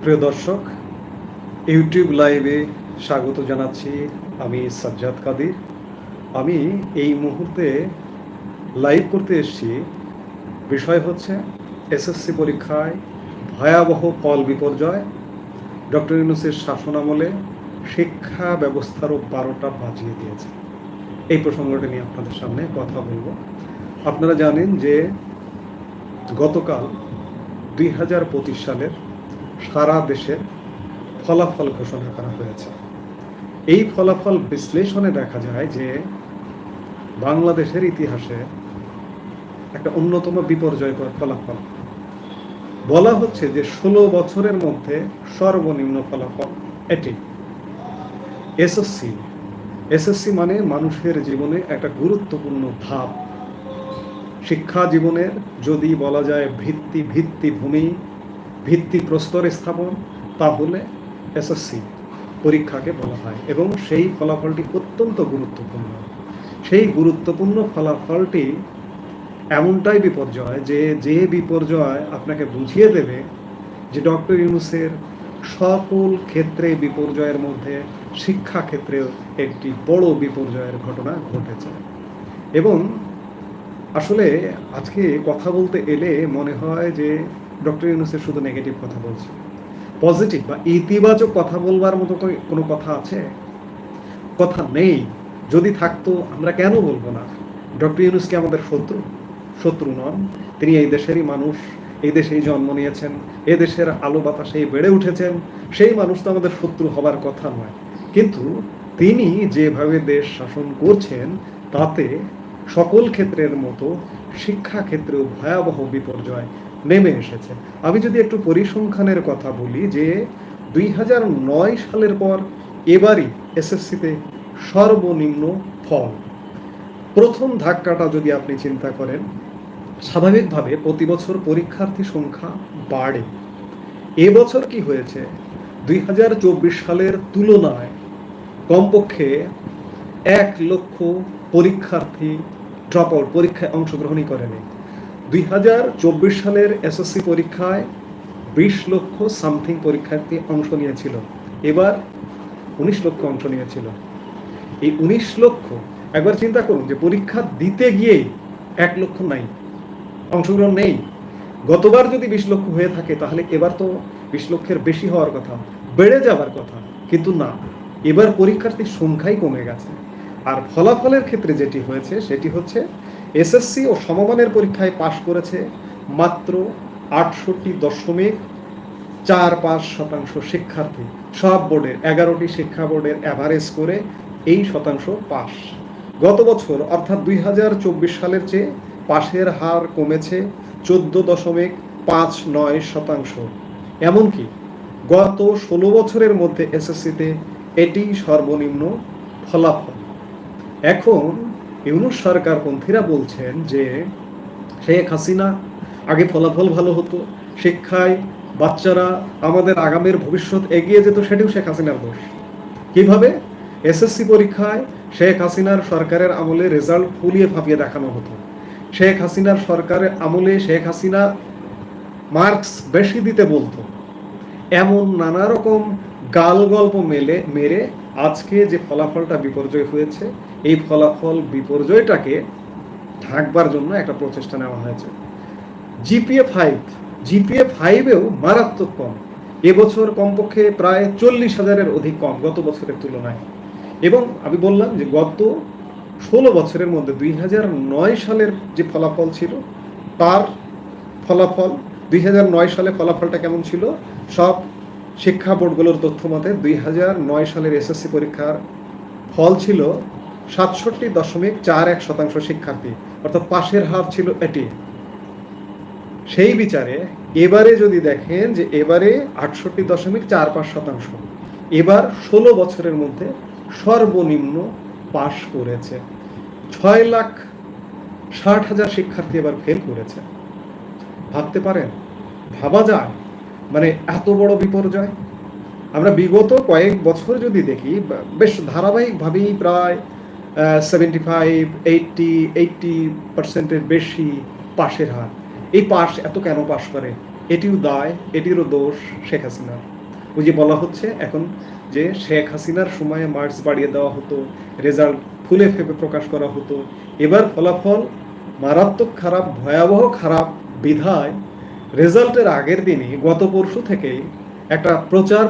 প্রিয় দর্শক, ইউটিউব লাইভে স্বাগত জানাচ্ছি। আমি সাজ্জাদ কাদির। আমি এই মুহূর্তে লাইভ করতে এসেছি। বিষয় হচ্ছে এসএসসি পরীক্ষায় ভয়াবহ ফল বিপর্যয়। ডক্টর ইউনূসের শাসনামলে শিক্ষা ব্যবস্থারও 12টা বাজিয়ে দিয়েছে। এই প্রসঙ্গটা নিয়ে আপনাদের সামনে কথা বলবো। আপনারা জানেন যে গতকাল 2025 সালের সারা দেশের ফলাফল ঘোষণা করা হয়েছে। এই ফলাফল বিশ্লেষণে দেখা যায় যে বাংলাদেশের ইতিহাসে একটা অন্যতম বিপর্যয়কর ফলাফল। বলা হচ্ছে যে 16 বছরের মধ্যে সর্বনিম্ন ফলাফল এটি। এসএসসি মানে মানুষের জীবনে একটা গুরুত্বপূর্ণ ধাপ। শিক্ষা জীবনের যদি বলা যায় ভিত্তিভূমি, ভিত্তিপ্রস্তর স্থাপন, তাহলে এসএসসি পরীক্ষাকে বলা হয় এবং সেই ফলাফলটি অত্যন্ত গুরুত্বপূর্ণ। সেই গুরুত্বপূর্ণ ফলাফলটি এমনটাই বিপর্যয় যে বিপর্যয় আপনাকে বুঝিয়ে দেবে যে ডক্টর ইউনূসের সকল ক্ষেত্রে বিপর্যয়ের মধ্যে শিক্ষা ক্ষেত্রেও একটি বড় বিপর্যয়ের ঘটনা ঘটেছে। এবং আসলে আজকে কথা বলতে এলে মনে হয় যে ডক্টর ইউনূসের শুধু নেগেটিভ কথা বলছে। পজিটিভ বা ইতিবাচক কথা বলবার মতো কোনো কথা আছে? কথা নেই। যদি থাকতো আমরা কেন বলবো না? ডক্টর ইউনূস কি আমাদের শত্রু নন। তিনি এই দেশেরই মানুষ, এই দেশেই জন্ম নিয়েছেন, এ দেশের আলো বাতাসেই বেড়ে উঠেছেন। সেই মানুষ তো আমাদের শত্রু হবার কথা নয়। কিন্তু তিনি যেভাবে দেশ শাসন করছেন তাতে সকল ক্ষেত্রের মতো শিক্ষা ক্ষেত্রেও ভয়াবহ বিপর্যয় নেমে এসেছে। আমি যদি একটু পরিসংখ্যানের কথা বলি যে 2009 সালের পর এবারই এসএসসিতে সর্বনিম্ন ফল। প্রথম ধাক্কাটা যদি আপনি চিন্তা করেন, স্বাভাবিকভাবে প্রতি বছর পরীক্ষার্থী সংখ্যা বাড়ে। এবছর কি হয়েছে? 2024 সালের তুলনায় কমপক্ষে 1 লক্ষ পরীক্ষার্থী ড্রপ আউট, পরীক্ষায় অংশগ্রহণই করেনি। 2024 সালের এসএসসি পরীক্ষায় 20 লক্ষ সামথিং পরীক্ষার্থী অংশ নিয়েছিল। এবার 19 লক্ষ অংশ নিয়েছিল। এই 19 লক্ষ, একবার চিন্তা করুন যে পরীক্ষা দিতে গিয়েই 1 লক্ষ নাই, অংশগ্রহণ নেই। গতবার যদি 20 লক্ষ হয়ে থাকে তাহলে এবার তো 20 লক্ষের বেশি হওয়ার কথা, বেড়ে যাবার কথা। কিন্তু না, এবার পরীক্ষার্থীর সংখ্যাই কমে গেছে। আর ফলাফলের ক্ষেত্রে যেটি হয়েছে সেটি হচ্ছে এসএসসি ও সমমানের পরীক্ষায় পাশ করেছে মাত্র 68.45% শিক্ষার্থী। সব বোর্ডের 11টি শিক্ষা বোর্ডের অ্যাভারেজ করে এই শতাংশ পাস। গত বছর অর্থাৎ 2024 সালের চেয়ে পাশের হার কমেছে 14.59%। এমনকি গত 16 বছরের মধ্যে এসএসসিতে এটি সর্বনিম্ন ফলাফল। এখন ইউনূস সরকারপন্থীরা বলছেন যে শেখ হাসিনা আগে ফলাফল ভালো হতো, শিক্ষায় বাচ্চারা আমাদের আগামীর ভবিষ্যৎ এগিয়ে যেত, সেটিও শেখ হাসিনার দোষ। কিভাবে? এসএসসি পরীক্ষায় শেখ হাসিনার সরকারের আমলে রেজাল্ট ফুলিয়ে ফাঁপিয়ে দেখানো হতো। শেখ হাসিনার সরকারের আমলে শেখ হাসিনা মার্কস বেশি দিতে বলতো। এমন নানা রকম গাল গল্প মেরে আজকে যে ফলাফলটা বিপর্যয় হয়েছে, এই ফলাফল বিপর্যয়টাকে ঢাকবার জন্য একটা প্রচেষ্টা নেওয়া হয়েছে। জিপিএ 5-এও মারাত্মক কম। এবছর কমপক্ষে প্রায় 40,000-এর অধিক কম গত বছরের তুলনায়। এবং আমি বললাম যে গত 16 বছরের মধ্যে 2009 সালের যে ফলাফল ছিল তার ফলাফল, 2009 সালে ফলাফলটা কেমন ছিল? সব শিক্ষা বোর্ডগুলোর তথ্য মতে 2009 সালের এসএসসি পরীক্ষার ফল ছিল 67.41% শিক্ষার্থী, অর্থাৎ পাশের হার ছিল এটি। সেই বিচারে এবারে যদি দেখেন যে এবারে 68.45%। এবার 16 বছরের মধ্যে সর্বনিম্ন পাশ করেছে। 6,60,000 শিক্ষার্থী এবার ফেল করেছে। ভাবতে পারেন? ভাবা যায়? মানে এত বড় বিপর্যয়। আমরা বিগত কয়েক বছর যদি দেখি, বেশ ধারাবাহিকভাবেই প্রায় 75-80% বেশি পাশের হার। এই পাশ এত কেন পাশ করে? এটিও দায়, এটিরও দোষ শেখ হাসিনার। ওই যে বলা হচ্ছে এখন যে শেখ হাসিনার সময়ে মার্কস বাড়িয়ে দেওয়া হতো, রেজাল্ট ফুলে ফেপে প্রকাশ করা হতো, এবার ফলাফল মারাত্মক খারাপ, ভয়াবহ খারাপ বিধায় রেজাল্টের আগের দিনই গত পরশু থেকেই একটা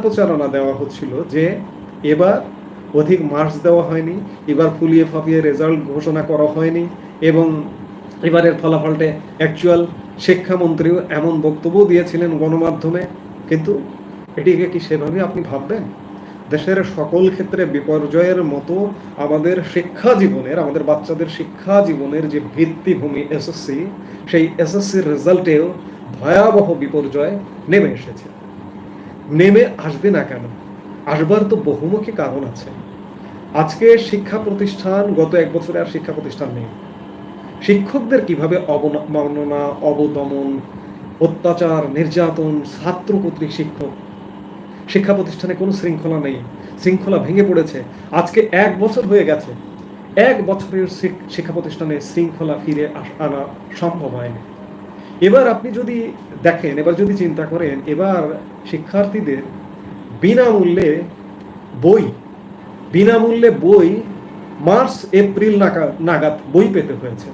প্রচারণা দেওয়া হচ্ছিল যে এবার অধিক মার্কস দেওয়া হয়নি, এবার ফুলিয়ে ফাঁপিয়ে রেজাল্ট ঘোষণা করা হয়নি, এবং এবারের ফলাফলটা অ্যাকচুয়াল শিক্ষামন্ত্রীও এমন বক্তব্য দিয়েছিলেন গণমাধ্যমে। কিন্তু এটিকে কি সেভাবে আপনি ভাববেন? দেশের সকল ক্ষেত্রে বিপর্যয়ের মতো আমাদের শিক্ষা জীবনের, আমাদের বাচ্চাদের শিক্ষা জীবনের যে ভিত্তিভূমি এসএসসি, সেই এসএসসির রেজাল্টেও ভয়াবহ বিপর্যয় নেমে এসেছে। নেমে আসবে না কেন? আসবার তো বহুমুখী কারণ আছে। আজকে শিক্ষা প্রতিষ্ঠান, গত এক বছরে আর শিক্ষা প্রতিষ্ঠান নেই। শিক্ষকদের কিভাবে অবমাননা, অবদমন, অত্যাচার, নির্যাতন, ছাত্র কর্তৃক শিক্ষা প্রতিষ্ঠানে কোনো শৃঙ্খলা নেই, শৃঙ্খলা ভেঙে পড়েছে। আজকে 1 বছর হয়ে গেছে, 1 বছরের শিক্ষা প্রতিষ্ঠানে শৃঙ্খলা ফিরে আনা সম্ভব হয়নি। এবার আপনি যদি দেখেন, এবার যদি চিন্তা করেন, এবার শিক্ষার্থীদের বিনামূল্যে বই মার্চ এপ্রিল নাগাদ বই পেতে হয়েছে।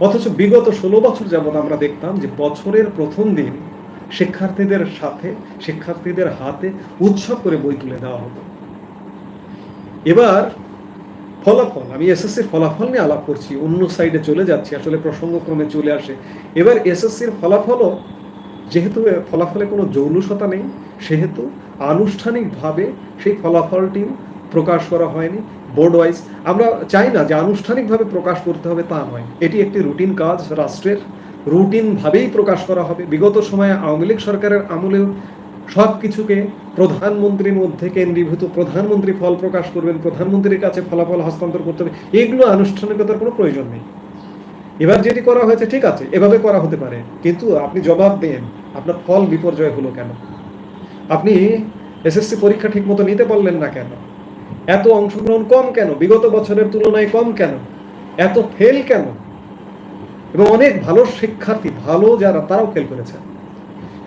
অথচ বিগত 16 বছর যাবৎ আমরা দেখতাম যে বছরের প্রথম দিন শিক্ষার্থীদের হাতে উৎসব করে বই তুলে দেওয়া হতো। এবার ফলাফল, আমি এসএসসির ফলাফল নিয়ে আলাপ করছি, অন্য সাইডে চলে যাচ্ছি, আসলে প্রসঙ্গক্রমে চলে আসে। এবার এসএসসির ফলাফলও, যেহেতু ফলাফলে কোনো জৌলুসতা নেই, সেহেতু আনুষ্ঠানিকভাবে সেই ফলাফলটি প্রকাশ করা হয়নি। বোর্ড ওয়াইজ আমরা চাই না যে আনুষ্ঠানিকভাবে প্রকাশ করতে হবে, তা নয়, এটি একটি রুটিন কাজ, রাষ্ট্রের রুটিনভাবেই প্রকাশ করা হবে। বিগত সময়ে আওয়ামী লীগ সরকারের আমলেও সব কিছুকে প্রধানমন্ত্রীর মধ্যে কেন্দ্রীভূত, প্রধানমন্ত্রী ফল প্রকাশ করবেন, প্রধানমন্ত্রীর কাছে ফলাফল হস্তান্তর করতে হবে, এগুলো আনুষ্ঠানিকতার কোনো প্রয়োজন নেই। এবার যেটি করা হয়েছে ঠিক আছে, এভাবে করা হতে পারে, কিন্তু আপনি জবাব দেন, আপনার ফল বিপর্যয় হলো কেন? আপনি এসএসসি পরীক্ষা ঠিক মতো নিতে পারলেন না কেন? এত অংশগ্রহণ কম কেন? বিগত বছরের তুলনায় কম কেন? এত ফেল কেন? এবং অনেক ভালো শিক্ষার্থী, ভালো যারা, তারাও ফেল করেছে।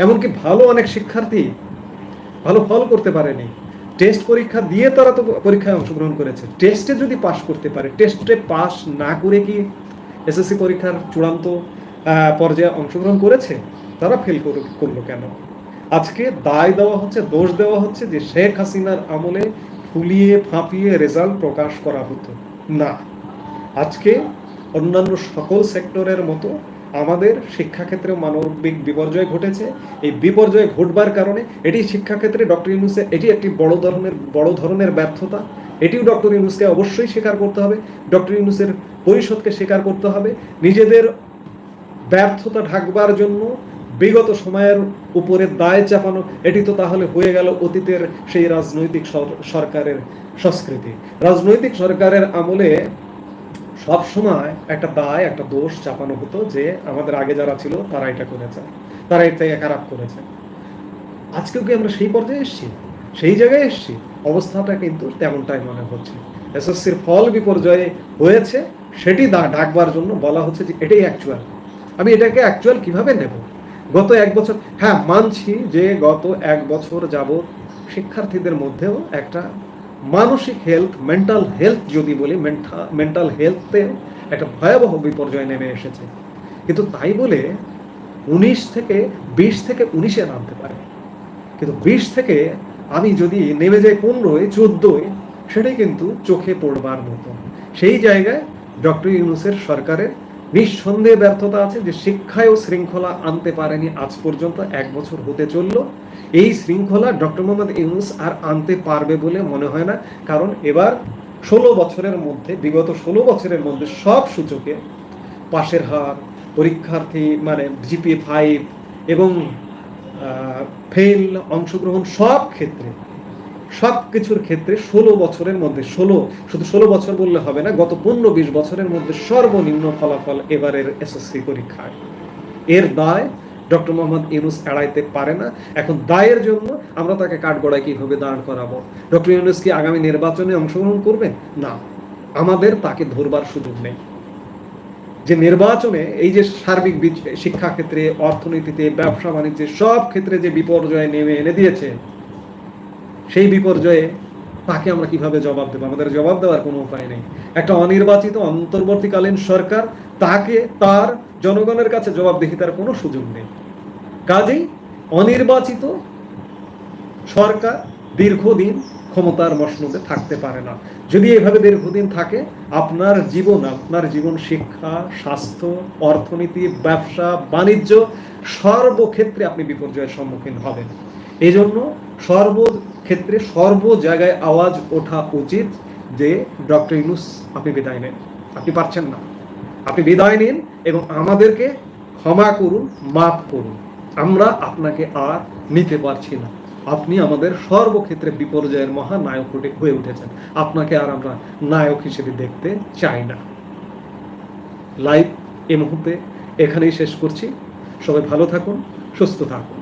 এমনকি ভালো অনেক শিক্ষার্থী ভালো ফল করতে পারেনি, টেস্ট পরীক্ষা দিয়ে তারা তো পরীক্ষায় অংশগ্রহণ করেছে। টেস্টে যদি পাশ করতে পারে, টেস্টে পাশ না করে কি এসএসসি পরীক্ষার চূড়ান্ত পর্যায়ে অংশগ্রহণ করেছে? তারা ফেল করলো কেন? আজকে দায় দেওয়া হচ্ছে, দোষ দেওয়া হচ্ছে যে শেখ হাসিনার আমলে ফুলিয়ে ফাঁপিয়ে রেজাল্ট প্রকাশ করা হতো না। আজকে অন্যান্য সকল সেক্টরের মতো আমাদের শিক্ষাক্ষেত্রে মানবিক বিপর্যয় ঘটেছে। এই বিপর্যয় ঘটবার কারণে এটি শিক্ষাক্ষেত্রে ডক্টর ইউনূসের, এটি একটি বড় ধরনের ব্যর্থতা। এটিও ডক্টর ইউনূসকে অবশ্যই স্বীকার করতে হবে, ডক্টর ইউনূসের পরিষদকে স্বীকার করতে হবে। নিজেদের ব্যর্থতা ঢাকবার জন্য বিগত সময়ের উপরে দায় চাপানো, এটি তো তাহলে হয়ে গেল অতীতের সেই রাজনৈতিক সরকারের সংস্কৃতি। রাজনৈতিক সরকারের আমলে সব সময় একটা দায়, একটা দোষ চাপানো হতো যে আমাদের আগে যারা ছিল তারা এটা করেছে, তারা এর থেকে খারাপ করেছে। আজকেও কি আমরা সেই পর্যায়ে এসেছি, সেই জায়গায় এসেছি? অবস্থাটা কিন্তু তেমনটাই মনে হচ্ছে। এসএসসির ফল বিপর্যয়ে হয়েছে, সেটি ঢাকবার জন্য বলা হচ্ছে যে এটাই অ্যাকচুয়াল। আমি এটাকে অ্যাকচুয়াল কিভাবে নেব? গত 1 বছর, হ্যাঁ মানছি যে গত 1 বছর যাবৎ শিক্ষার্থীদের মধ্যেও একটা মানসিক হেলথ, মেন্টাল হেলথ যদি বলি, মেন্টাল হেলথে একটা ভয়াবহ বিপর্যয় নেমে এসেছে। কিন্তু তাই বলে 20 থেকে 19-এ নামতে পারে, কিন্তু 20 থেকে আমি যদি নেমে যাই 15-এ, 14-এ, সেটাই কিন্তু চোখে পড়বার মতো। সেই জায়গায় ডক্টর ইউনূসের সরকারের নিঃসন্দেহে ব্যর্থতা আছে যে শিক্ষায় ও শৃঙ্খলা আনতে পারেনি আজ পর্যন্ত। 1 বছর হতে চলল, এই শৃঙ্খলা ডক্টর মোহাম্মদ ইউনূস আর আনতে পারবে বলে মনে হয় না। কারণ এবার 16 বছরের মধ্যে, বিগত 16 বছরের মধ্যে সব সূচকে পাশের হার, পরীক্ষার্থী মানে জিপিএ 5 এবং ফেল, অংশগ্রহণ, সব ক্ষেত্রে, সব কিছুর ক্ষেত্রে 16 বছরের মধ্যে, শুধু 16 বছর বললে হবে না, গত 15-20 বছরের মধ্যে সর্বনিম্ন ফলাফল এবারের এসএসসি পরীক্ষায়। এর দায় ডক্টর মোহাম্মদ ইউনূস এড়াইতে পারে না। এখন দায়ের জন্য আমরা তাকে কাঠগড়ায় কিভাবে দাঁড় করাবো? ডক্টর ইউনূস কি আগামী নির্বাচনে অংশগ্রহণ করবেন? না, আমাদের তাকে ধরবার সুযোগ নেই। যে নির্বাচনে এই যে সার্বিক শিক্ষাক্ষেত্রে, অর্থনীতিতে, ব্যবসা বাণিজ্যে সব ক্ষেত্রে যে বিপর্যয় নেমে এনে দিয়েছে, সেই বিপর্যয়ে তাকে আমরা কিভাবে জবাব দেবো? আমাদের জবাব দেওয়ার কোনো উপায় নেই। একটা অনির্বাচিত অন্তর্বর্তীকালীন সরকার, তাকে তার জনগণের কাছে জবাবদিহিতার কোনো সুযোগ নেই। কাজেই অনির্বাচিত সরকার দীর্ঘদিন ক্ষমতার মসনদে থাকতে পারে না। যদি এভাবে দীর্ঘদিন থাকে, আপনার জীবন শিক্ষা, স্বাস্থ্য, অর্থনীতি, ব্যবসা বাণিজ্য সর্বক্ষেত্রে আপনি বিপর্যয়ের সম্মুখীন হবেন। এই জন্য সর্বক্ষেত্রে সর্ব জায়গায় আওয়াজ ওঠা উচিত যে ডক্টর ইউনূস আপনি বিদায় নেন, আপনি পারছেন না, আপনি বিদায় নিন এবং আমাদেরকে ক্ষমা করুন, মাফ করুন, আমরা আপনাকে আর নিতে পারছি না। আপনি আমাদের সর্বক্ষেত্রে বিপর্যয়ের মহানায়ক হয়ে উঠেছেন, আপনাকে আর আমরা নায়ক হিসেবে দেখতে চাই না। লাইভ এই মুহূর্তে এখানেই শেষ করছি। সবাই ভালো থাকুন, সুস্থ থাকুন।